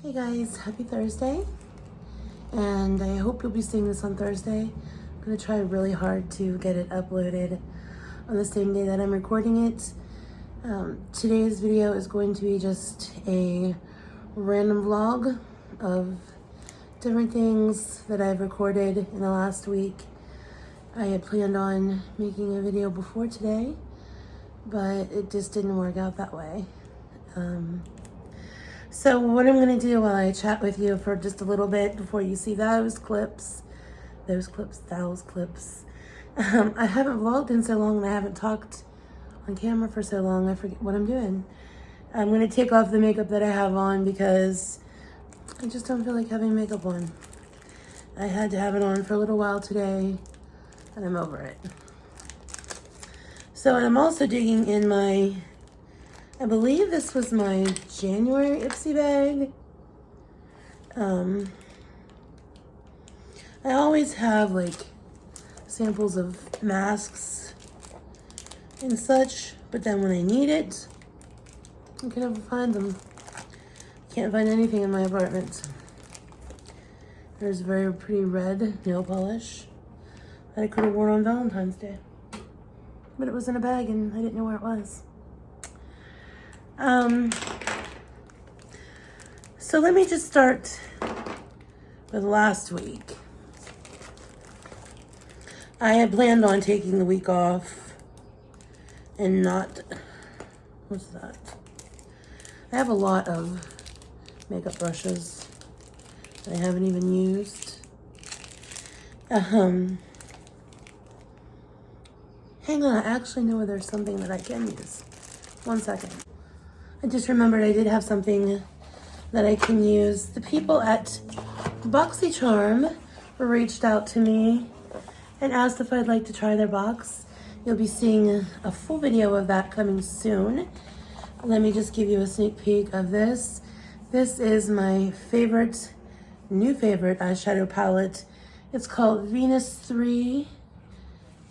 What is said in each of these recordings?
Hey guys, happy Thursday, and I hope you'll be seeing this on Thursday. I'm gonna try really hard to get it uploaded on the same day that I'm recording it. Today's video is going to be just a random vlog of different things that I've recorded in the last week. I had planned on making a video before today, but it just didn't work out that way. So what I'm gonna do while I chat with you for just a little bit before you see those clips. I haven't vlogged in so long and I haven't talked on camera for so long, I forget what I'm doing. I'm gonna take off the makeup that I have on because I just don't feel like having makeup on. I had to have it on for a little while today and I'm over it. So I'm also digging in my, I believe this was my January Ipsy bag. I always have like samples of masks and such, but then when I need it, I can never find them. Can't find anything in my apartment. There's very pretty red nail polish that I could have worn on Valentine's Day, but it was in a bag and I didn't know where it was. So let me just start with last week. I had planned on taking the week off and not, what's that? I have a lot of makeup brushes that I haven't even used. Hang on, I actually know there's something that I can use. 1 second. I just remembered I did have something that I can use. The people at BoxyCharm reached out to me and asked if I'd like to try their box. You'll be seeing a full video of that coming soon. Let me just give you a sneak peek of this. This is my new favorite eyeshadow palette. It's called Venus 3.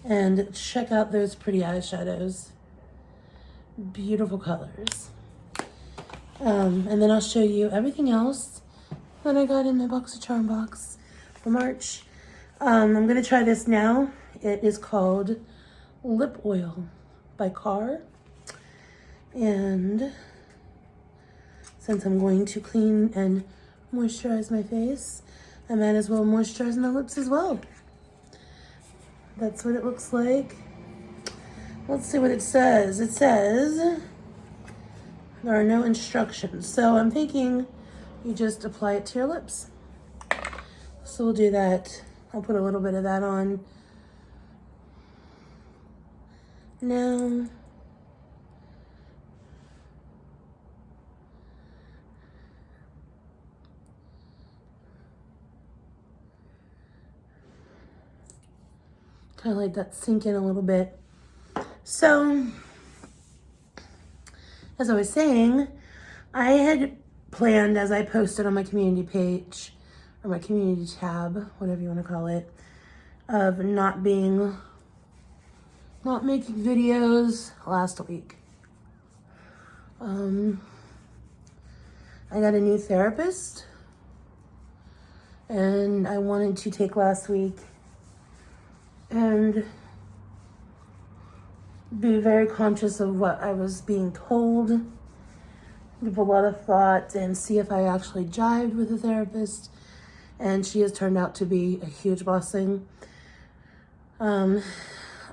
And check out those pretty eyeshadows. Beautiful colors. And then I'll show you everything else that I got in my BoxyCharm box for March. I'm gonna try this now. It is called Lip Oil by Carr. And since I'm going to clean and moisturize my face, I might as well moisturize my lips as well. That's what it looks like. Let's see what it says. It says there are no instructions. So I'm thinking you just apply it to your lips. So we'll do that. I'll put a little bit of that on now. Kind of let that sink in a little bit. So, as I was saying, I had planned, as I posted on my community page, or my community tab, whatever you want to call it, of not making videos last week. I got a new therapist, and I wanted to take last week and be very conscious of what I was being told, give a lot of thought, and see if I actually jived with the therapist. And she has turned out to be a huge blessing. I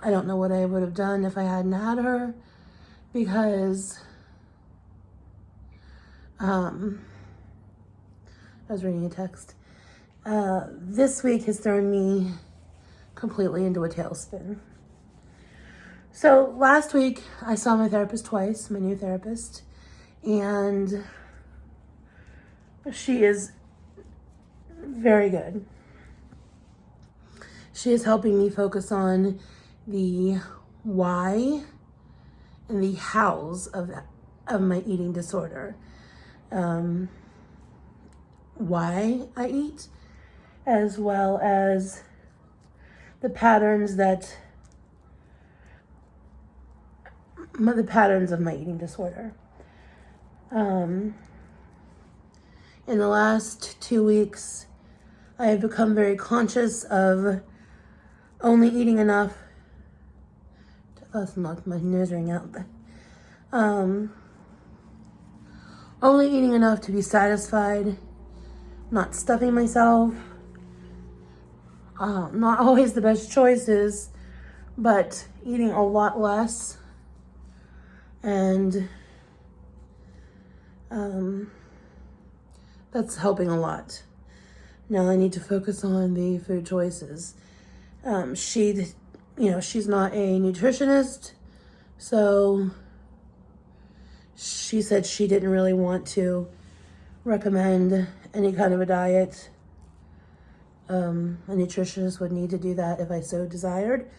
don't know what I would have done if I hadn't had her, because I was reading a text. This week has thrown me completely into a tailspin. So last week I saw my therapist twice, my new therapist, and she is very good. She is helping me focus on the why and the hows of my eating disorder. Why I eat, as well as the patterns of my eating disorder. And in the last 2 weeks, I have become very conscious of only eating enough. Let's knock my nose ring out. Only eating enough to be satisfied, not stuffing myself. Not always the best choices, but eating a lot less. And that's helping a lot. Now I need to focus on the food choices. She's not a nutritionist, so she said she didn't really want to recommend any kind of a diet. A nutritionist would need to do that if I so desired.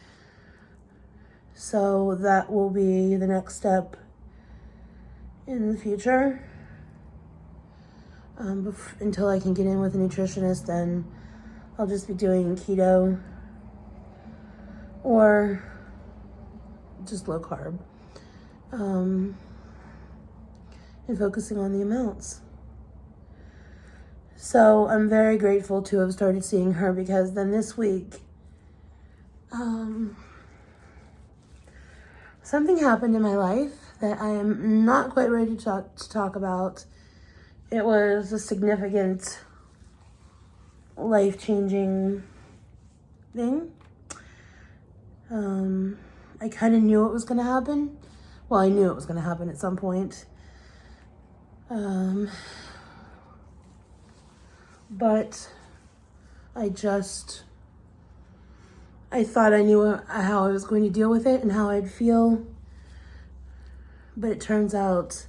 So that will be the next step in the future. Until I can get in with a nutritionist, then I'll just be doing keto or just low carb, and focusing on the amounts. So I'm very grateful to have started seeing her, because then this week, something happened in my life that I am not quite ready to talk about. It was a significant, life-changing thing. I kind of knew it was going to happen. Well, I knew it was going to happen at some point. But I thought I knew how I was going to deal with it and how I'd feel. But it turns out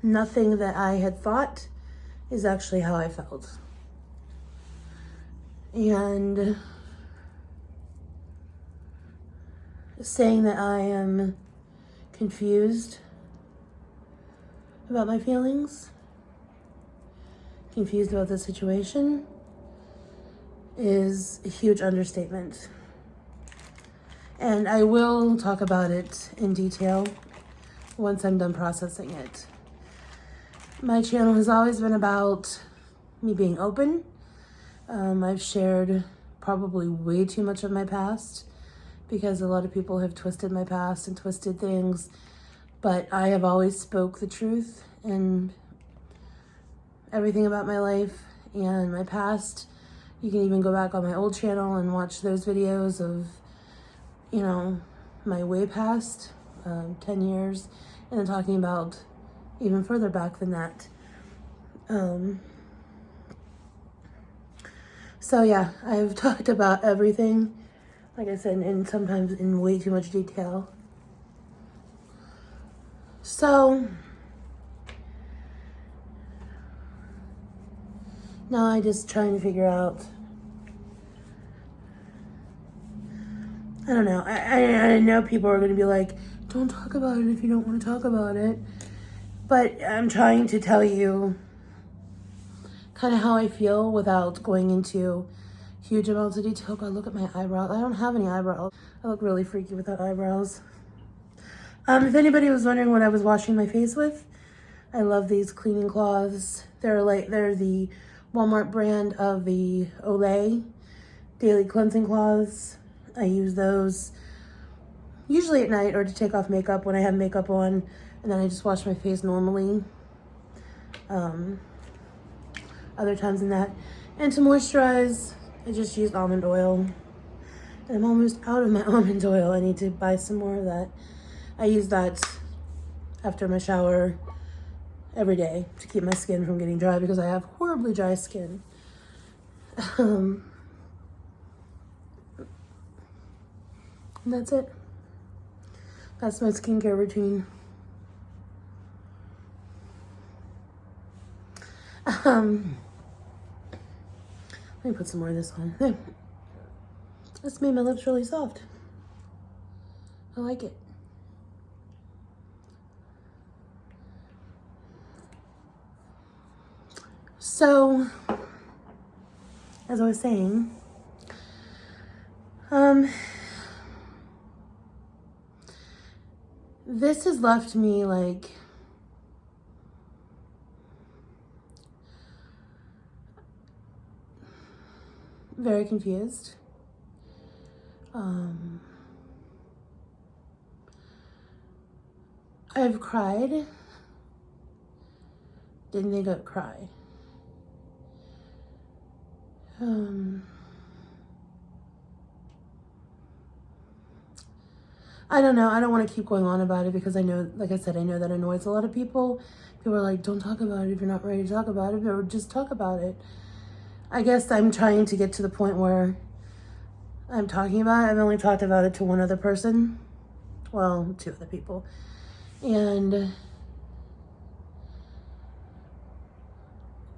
nothing that I had thought is actually how I felt. And saying that I am confused about my feelings, confused about the situation, is a huge understatement. And I will talk about it in detail once I'm done processing it. My channel has always been about me being open. I've shared probably way too much of my past, because a lot of people have twisted my past and twisted things, but I have always spoke the truth and everything about my life and my past. You can even go back on my old channel and watch those videos of, my way past, 10 years, and then talking about even further back than that. So yeah, I've talked about everything, like I said, and sometimes in way too much detail. So now I'm just trying to figure out, I don't know. I know people are going to be like, don't talk about it if you don't want to talk about it. But I'm trying to tell you kind of how I feel without going into huge amounts of detail. God, look at my eyebrows. I don't have any eyebrows. I look really freaky without eyebrows. If anybody was wondering what I was washing my face with, I love these cleaning cloths. They're the Walmart brand of the Olay daily cleansing cloths. I use those usually at night or to take off makeup when I have makeup on, and then I just wash my face normally. Other times than that. And to moisturize, I just use almond oil. And I'm almost out of my almond oil. I need to buy some more of that. I use that after my shower every day to keep my skin from getting dry, because I have horribly dry skin. That's it. That's my skincare routine. Let me put some more of this on. There. That's made my lips really soft. I like it. So, as I was saying, this has left me like very confused. I've cried. Didn't think I'd cry. I don't know. I don't want to keep going on about it because I know, like I said, I know that annoys a lot of people. People are like, don't talk about it if you're not ready to talk about it, or just talk about it. I guess I'm trying to get to the point where I'm talking about it. I've only talked about it to one other person. Well, two other people. And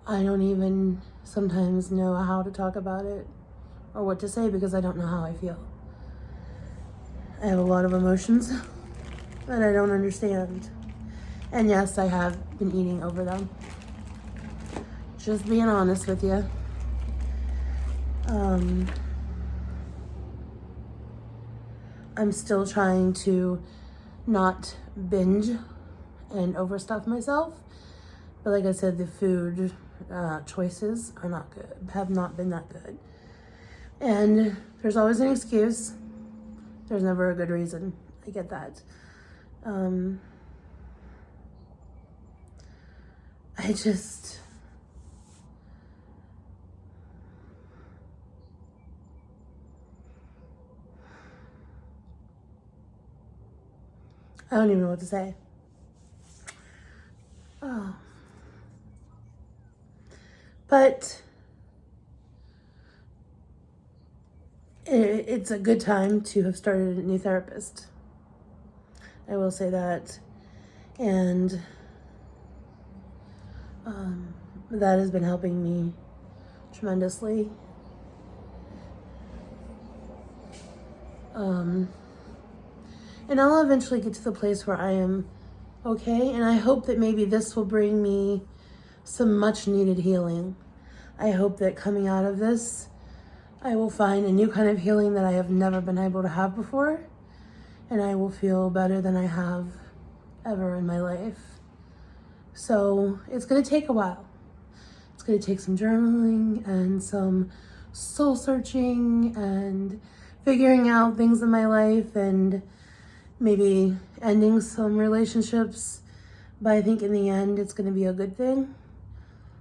I don't even sometimes know how to talk about it or what to say because I don't know how I feel. I have a lot of emotions that I don't understand. And yes, I have been eating over them. Just being honest with you. I'm still trying to not binge and overstuff myself. But like I said, the food choices are not good, have not been that good. And there's always an excuse. There's never a good reason. I get that. I just... I don't even know what to say. Oh. But it's a good time to have started a new therapist. I will say that. And that has been helping me tremendously. And I'll eventually get to the place where I am okay. And I hope that maybe this will bring me some much needed healing. I hope that coming out of this, I will find a new kind of healing that I have never been able to have before. And I will feel better than I have ever in my life. So it's going to take a while. It's going to take some journaling and some soul searching and figuring out things in my life and maybe ending some relationships. But I think in the end, it's going to be a good thing.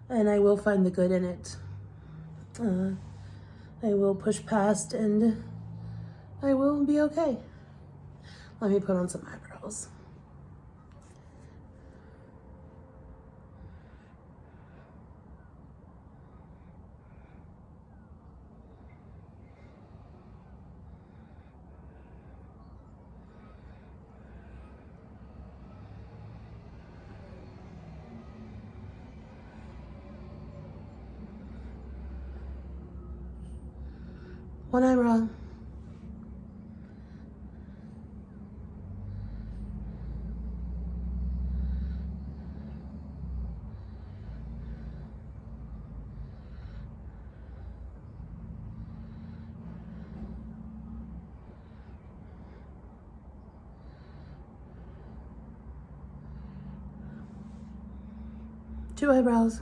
And I will find the good in it. I will push past and I will be okay. Let me put on some eyebrows. One eyebrow. Two eyebrows.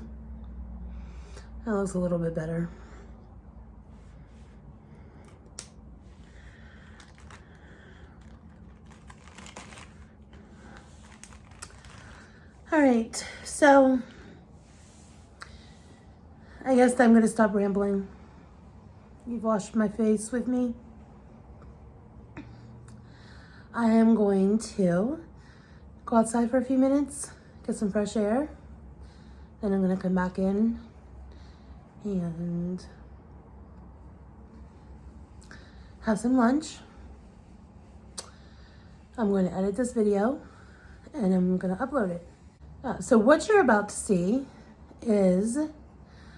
That looks a little bit better. All right, so I guess I'm gonna stop rambling. You've washed my face with me. I am going to go outside for a few minutes, get some fresh air. Then I'm gonna come back in and have some lunch. I'm going to edit this video and I'm gonna upload it. So what you're about to see is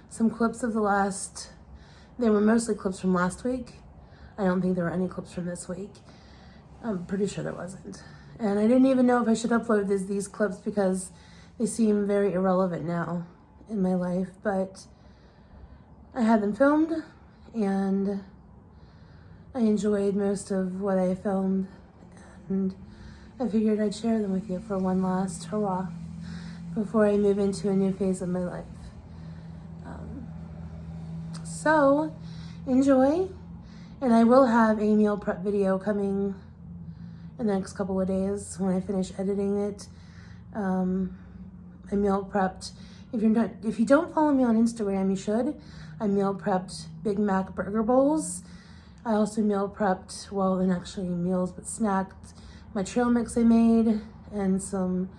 some clips of they were mostly clips from last week. I don't think there were any clips from this week. I'm pretty sure there wasn't. And I didn't even know if I should upload these clips because they seem very irrelevant now in my life, but I had them filmed and I enjoyed most of what I filmed and I figured I'd share them with you for one last hurrah before I move into a new phase of my life. So enjoy. And I will have a meal prep video coming in the next couple of days when I finish editing it. I meal prepped. If you don't follow me on Instagram, you should. I meal prepped Big Mac burger bowls. I also meal prepped, well, they're not actually meals, but snacked my trail mix I made and some,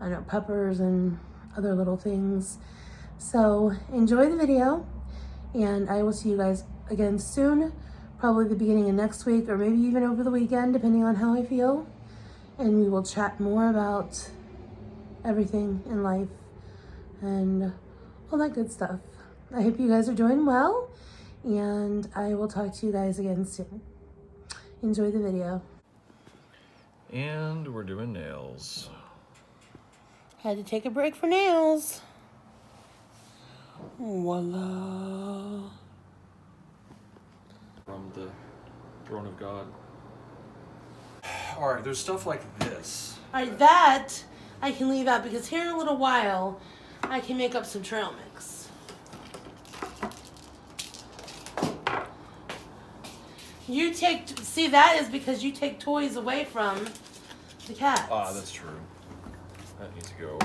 I don't know, peppers and other little things. So enjoy the video, and I will see you guys again soon. Probably the beginning of next week, or maybe even over the weekend, depending on how I feel. And we will chat more about everything in life and all that good stuff. I hope you guys are doing well, and I will talk to you guys again soon. Enjoy the video. And we're doing nails. Had to take a break for nails. Voila. From the throne of God. All right, there's stuff like this. All right, that I can leave out because here in a little while, I can make up some trail mix. See, that is because you take toys away from the cats. Ah, that's true. That needs to go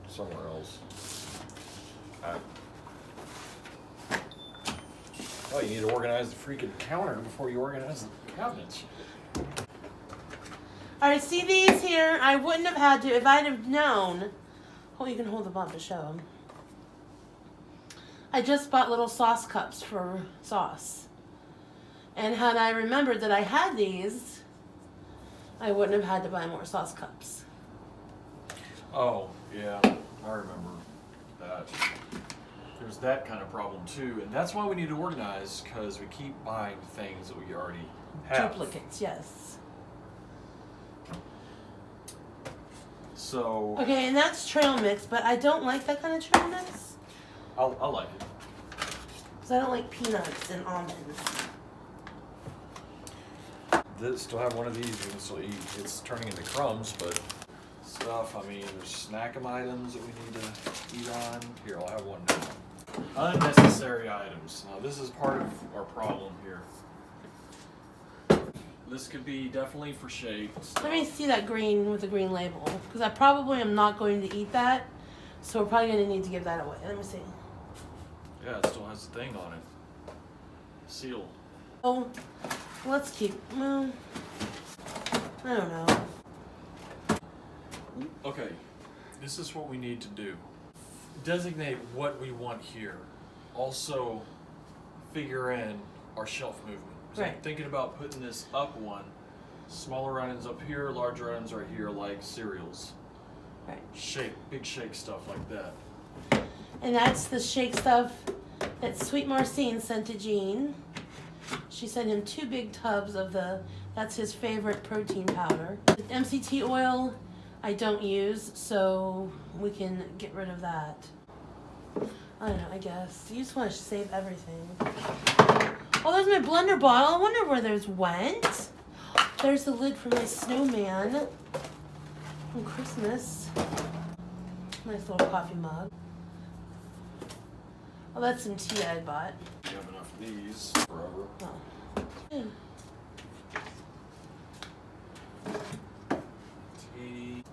somewhere else. Oh, you need to organize the freaking counter before you organize the cabinets. All right, see these here? I wouldn't have had to if I'd have known. Oh, you can hold them up to show them. I just bought little sauce cups for sauce. And had I remembered that I had these, I wouldn't have had to buy more sauce cups. Oh, yeah, I remember that. There's that kind of problem too, and that's why we need to organize, because we keep buying things that we already have. Duplicates, yes. So. Okay, and that's trail mix, but I don't like that kind of trail mix. I like it. Because I don't like peanuts and almonds. Still have one of these we can still eat. It's turning into crumbs, but stuff, I mean, there's snackum items that we need to eat on. Here, I'll have one now. Unnecessary items. Now, this is part of our problem here. This could be definitely for shade. Let me see that green with the green label, because I probably am not going to eat that, so we're probably going to need to give that away. Let me see. Yeah, it still has a thing on it. Seal. Oh, let's keep, well, I don't know. Okay, this is what we need to do. Designate what we want here. Also, figure in our shelf movement. So Right. I'm thinking about putting this up one. Smaller items up here, larger items right here, like cereals. Right. Shake, big shake stuff like that. And that's the shake stuff that Sweet Marcine sent to Gene. She sent him 2 big tubs of that's his favorite protein powder. The MCT oil I don't use, so we can get rid of that. I don't know, I guess. You just want to save everything. Oh, there's my blender bottle. I wonder where those went. There's the lid for my snowman from Christmas. Nice little coffee mug. Oh, that's some tea I bought. You have enough of these forever. Oh. Yeah. Tea,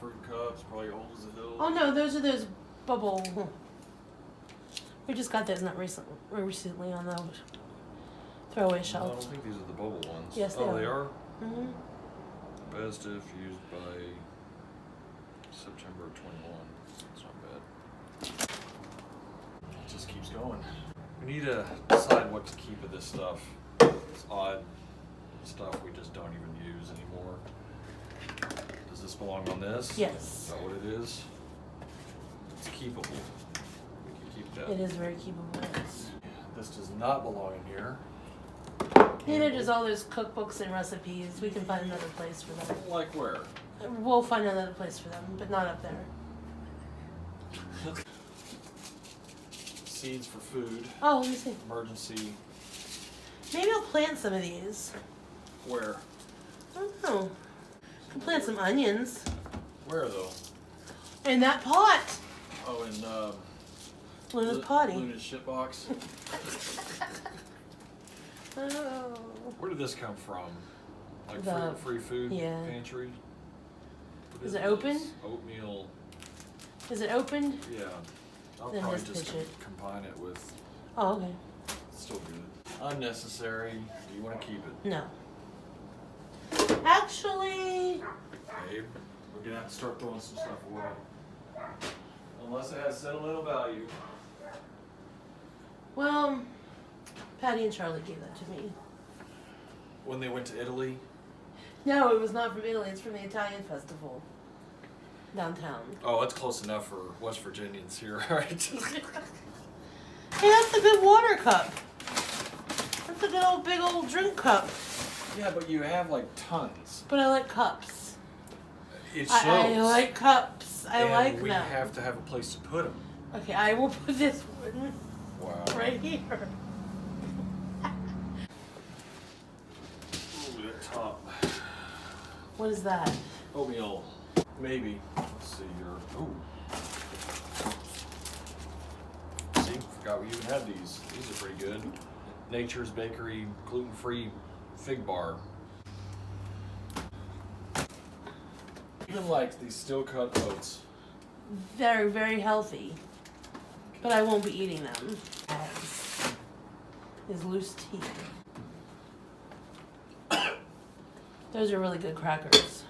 fruit cups, probably old as the hill. Oh no, those are those bubble. We just got those not recently on the throwaway No, I shelf. don't think these are the bubble ones. Yes, they Oh, are. they are? Mm-hmm. Best if used by September 21. It's not bad. It just keeps going. We need to decide what to keep of this stuff. It's odd stuff we just don't even use anymore. Does this belong on this? Yes. Is that what it is? It's keepable. We can keep that. It is very keepable. Yes. This does not belong in here. Neither does all those cookbooks and recipes. We can find another place for them. Like where? We'll find another place for them, but not up there. Seeds for food. Oh, let me see. Emergency. Maybe I'll plant some of these. Where? I don't know. I can plant some onions. Where though? In that pot. Oh, in Luna's potty. Luna's shit box. Oh. Where did this come from? Like The- free food yeah. pantry? What Is it this? open? Oatmeal. Is it open? Yeah. I'll Then probably just just pitch it. combine it with. Oh, okay. It's still good. Unnecessary. Do you want to keep it? No. Actually, Babe, we're gonna have to start throwing some stuff away. Unless it has sentimental value. well, Patty and Charlie gave that to me. When they went to Italy. No, it was not from Italy. It's from the Italian festival downtown. Oh, it's close enough for West Virginians here, right? Hey, that's a good water cup. That's a good old big old drink cup. Yeah, but you have like tons. But I like cups. It shows. I like cups. I and like we them. have to have a place to put them. Okay, I will put this one Wow. right here. Ooh, that top. What is that? Oatmeal. Maybe. Let's see here. Ooh. See, forgot we even had these. These are pretty good. Nature's Bakery gluten-free fig bar. Even like these steel cut oats. Very, very healthy. But I won't be eating them. As is loose tea. Those are really good crackers.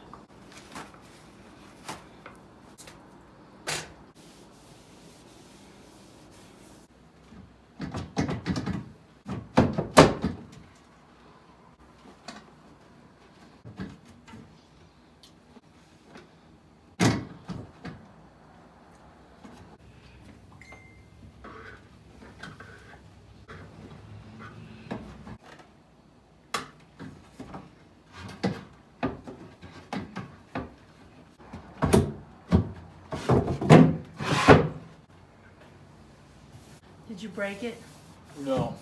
Did you break it? No.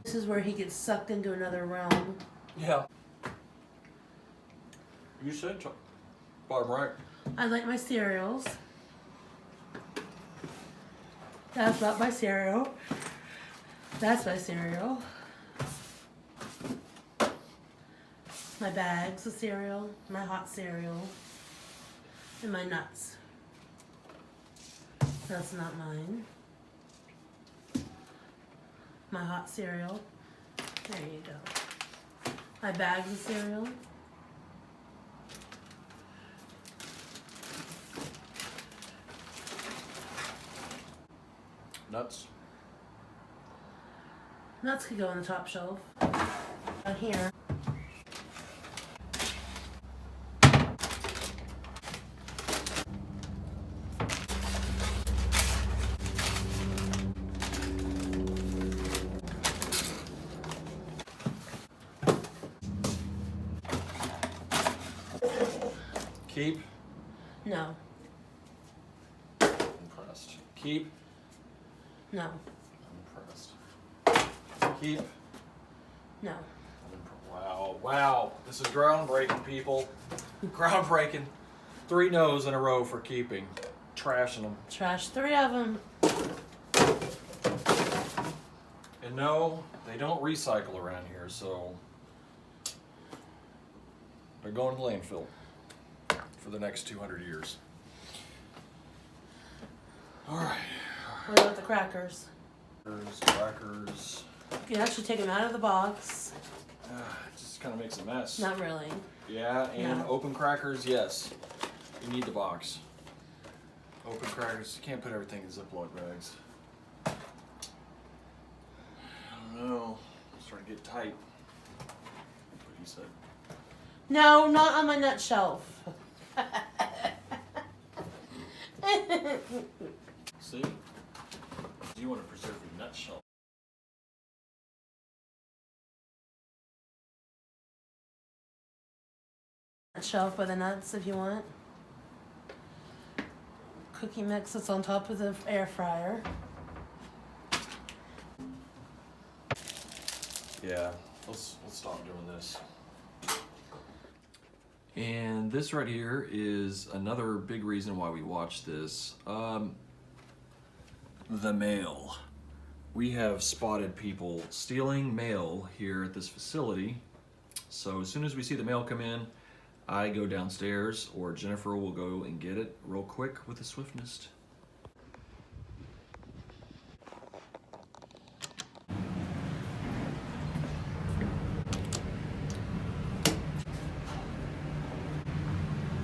This is where he gets sucked into another realm. Yeah. You said bottom right. I like my cereals. That's not my cereal. That's my cereal. My bags of cereal, my hot cereal, and my nuts. That's not mine. My hot cereal. There you go. My bags of cereal. Nuts. Nuts could go on the top shelf. On here. Keep. No. Impressed. Keep. No. Impressed. Keep. No. Wow. Wow. This is groundbreaking, people. Groundbreaking. 3 no's in a row for keeping. Trashing them. Trash 3 of them. And no, they don't recycle around here, so they're going to the landfill for the next 200 years. All right. What about the crackers? Crackers. You can actually take them out of the box. It just kind of makes a mess. Not really. Yeah, and No. open crackers, yes. You need the box. Open crackers, you can't put everything in Ziploc bags. I don't know. It's starting to get tight. What you said. No, not on my nut shelf. See? You want to preserve your nut shelf. Nut shelf by the nuts if you want. Cookie mix that's on top of the air fryer. Yeah, let's stop doing this. And this right here is another big reason why we watch this. The mail. We have spotted people stealing mail here at this facility. So as soon as we see the mail come in, I go downstairs, or Jennifer will go and get it real quick with the swiftness.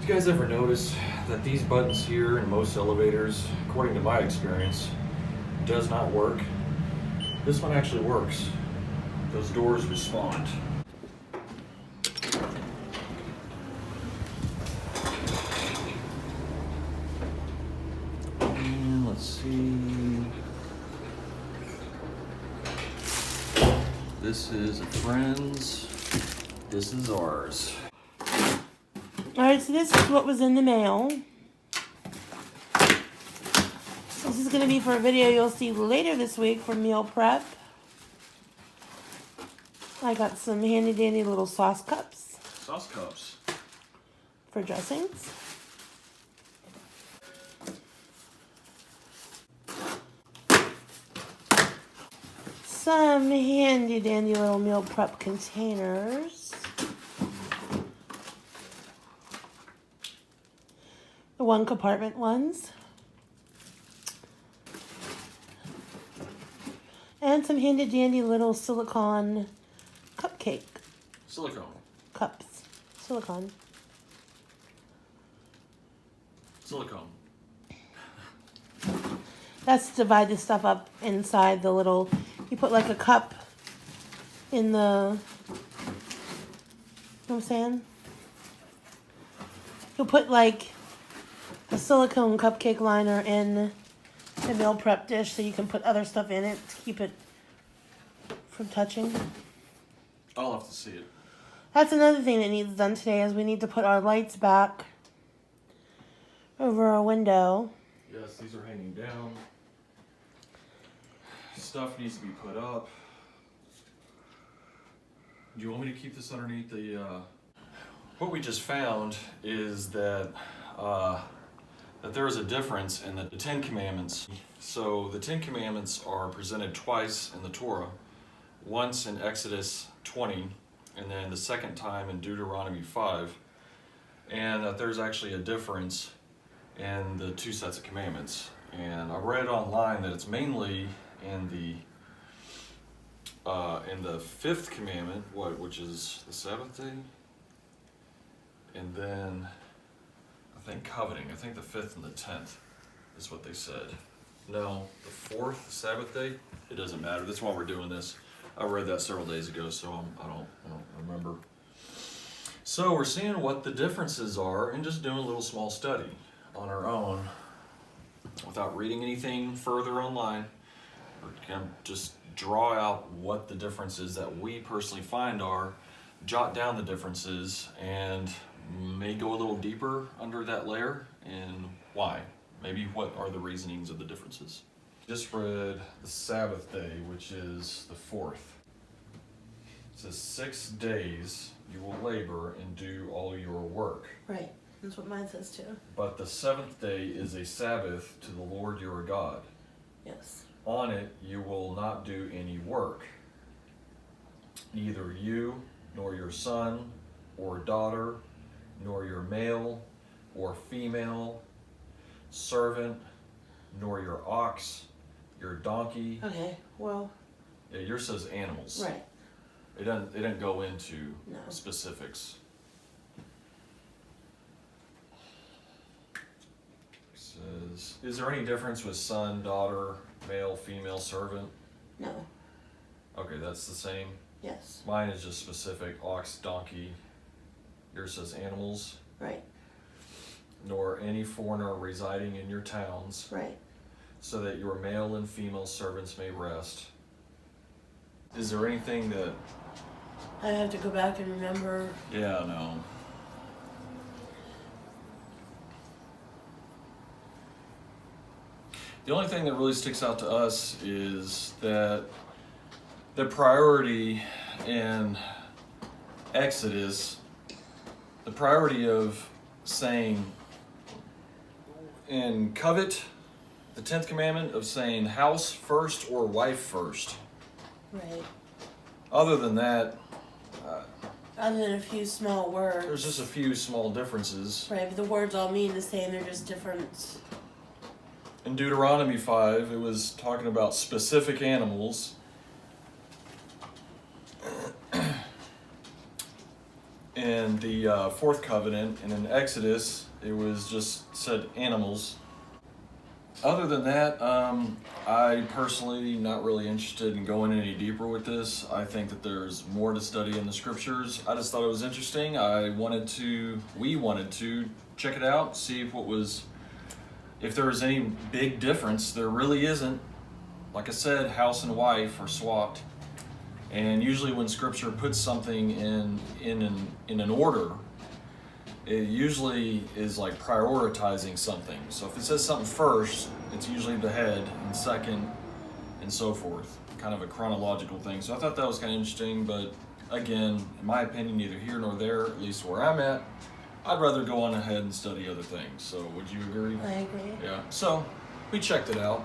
You guys ever notice that these buttons here in most elevators, according to my experience, does not work? This one actually works. Those doors respond. And let's see. This is a friend's. This is ours. Alright, so this is what was in the mail. This is going to be for a video you'll see later this week for meal prep. I got some handy dandy little sauce cups. Sauce cups. For dressings. Some handy dandy little meal prep containers. The one compartment ones. And some handy dandy little silicone cupcake Silicone. cups. Silicone. Silicone. That's to divide the stuff up inside the little, you put like a cup in the, you know what I'm saying? You'll put like a silicone cupcake liner in the meal prep dish so you can put other stuff in it to keep it from touching. I'll have to see it. That's another thing that needs done today is we need to put our lights back over our window. Yes, these are hanging down. Stuff needs to be put up. Do you want me to keep this underneath the... What we just found is that there is a difference in the Ten Commandments. So the Ten Commandments are presented twice in the Torah. Once in Exodus 20, and then the second time in Deuteronomy 5. And that there's actually a difference in the two sets of commandments. And I read online that it's mainly in the fifth commandment, which is the Sabbath day, and then I think coveting. I think the 5th and the 10th is what they said. No, the 4th, Sabbath day. It doesn't matter. That's why we're doing this. I read that several days ago, so I don't remember. So we're seeing what the differences are and just doing a little small study on our own without reading anything further online. We're gonna just draw out what the differences that we personally find are, jot down the differences, and may go a little deeper under that layer and why. Maybe what are the reasonings of the differences. Just read the Sabbath day, which is the 4th. It says 6 days you will labor and do all your work. Right, that's what mine says too. But the 7th day is a Sabbath to the Lord your God. Yes. On it you will not do any work, neither you nor your son or daughter, nor your male or female servant, nor your ox, your donkey. Okay, well. Yeah, yours says animals. Right. It doesn't go into No. specifics. It says, is there any difference with son, daughter, male, female servant? No. Okay, that's the same. Yes. Mine is just specific, ox, donkey. Yours says animals. Right. Nor any foreigner residing in your towns. Right. So that your male and female servants may rest. Is there anything that... I have to go back and remember. Yeah, no. The only thing that really sticks out to us is that the priority in Exodus the priority of saying in covet, the 10th commandment of saying house first or wife first. Right. Other than that, other than a few small words. there's just a few small differences. Right, but the words all mean the same, they're just different. In Deuteronomy 5, it was talking about specific animals. In the 4th covenant, and in Exodus, it was just said animals. Other than that, I personally not really interested in going any deeper with this. I think that there's more to study in the scriptures. I just thought it was interesting. We wanted to check it out, see if there was any big difference. There really isn't. Like I said, house and wife are swapped. And usually when scripture puts something in an order, it usually is like prioritizing something. So if it says something first, it's usually the head, and second, and so forth. Kind of a chronological thing. So I thought that was kind of interesting, but again, in my opinion, neither here nor there, at least where I'm at. I'd rather go on ahead and study other things. So would you agree? I agree. Yeah. So we checked it out.